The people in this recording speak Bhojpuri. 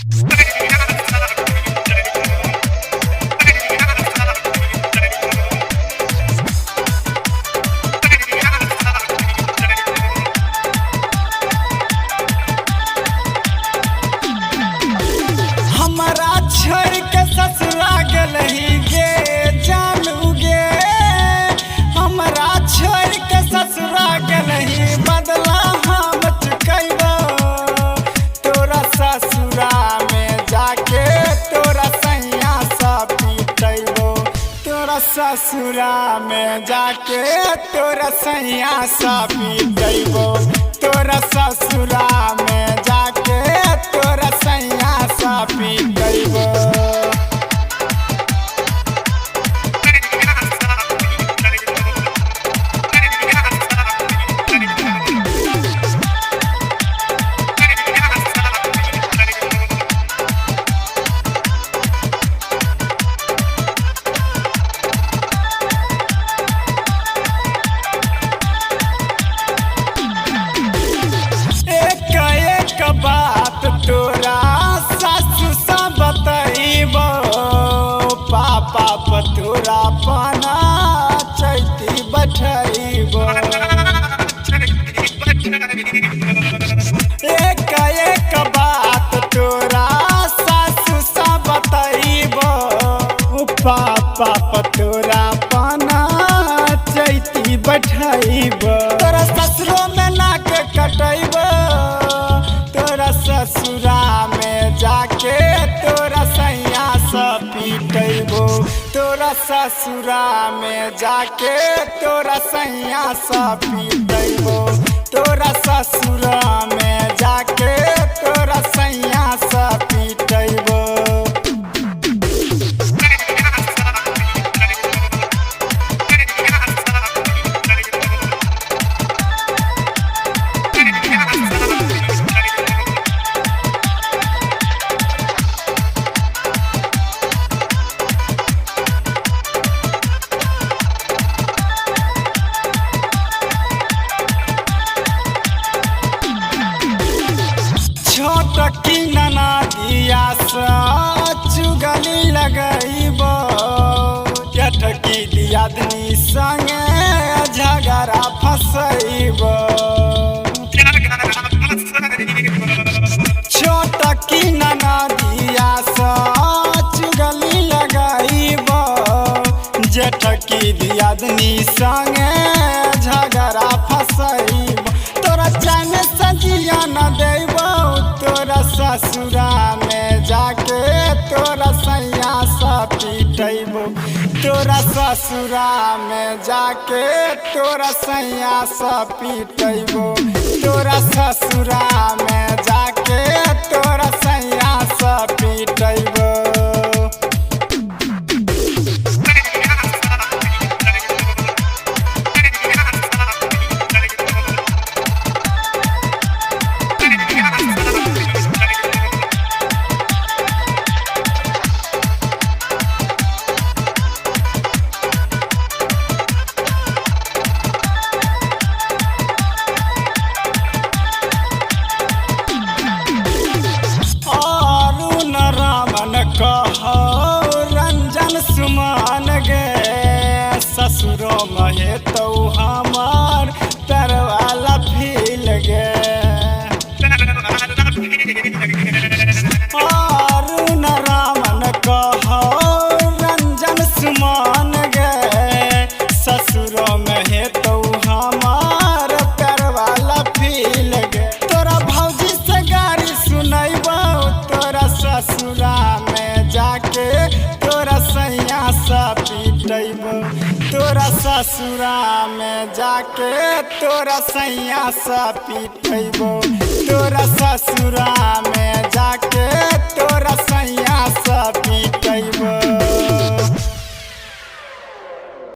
हमारा छोड़ के ससुरा गलही गे जानू गे, हमारा छोड़ के ससुरा गलही बदला हम चुकैबो। तोरा ससुरा में जाके तोरा सैया सा पीटैबो। तोरा ससुरा में जाके तोरा सैया सा पीटैबो। तोरा ससुरा में जाके तोरा सैया सा पीटैबो। एक बात तोरा सासु सा बतैबो। पापा पतोरा पाना चैती बैठैबो। एक बात तोरा सासु सा बतैबो। पापा पतोरा पाना चैती बैठैबो। तोरा ससुरो में नाक कटैबो। तोरा ससुरा में जाके तोरा सैया सा पीटैबो। तोरा ससुरा में जाके तोरा सैया सा पीटैबो। तोरा ससुरा में जाके तोरा सैया सा पीटैबो। छोटकी ननदिया सा चुगली लगैबो। जेठकी दियादनी संगे झगड़ा फसैबो। छोटकी ननदिया सा चुगली लगैबो। जेठकी दियादनी संगे झगड़ा फसैबो। तोरा चैन सजिया न देबो। तोरा ससुरा में जाके तोरा सैया सा पीटैबो। तोरा ससुरा में जाके तोरा सैया सा पीटैबो। तोरा ससुरा में जाके तोरा सैया सा पीटैबो। रंजन सुमान गे ससुरो महे तो हमार तरवाला फील गे। अरुण रामन कहो रंजन सुमान गे ससुरो महे तो हमार तरवाला फील गे। तोरा भौजी से गाड़ी सुनैबो। तोरा ससुरा में जाके तोरा सैया सा पीटैबो। तोरा ससुरा में जाके तोरा सैया सा पीटैबो। तोरा ससुरा में जाके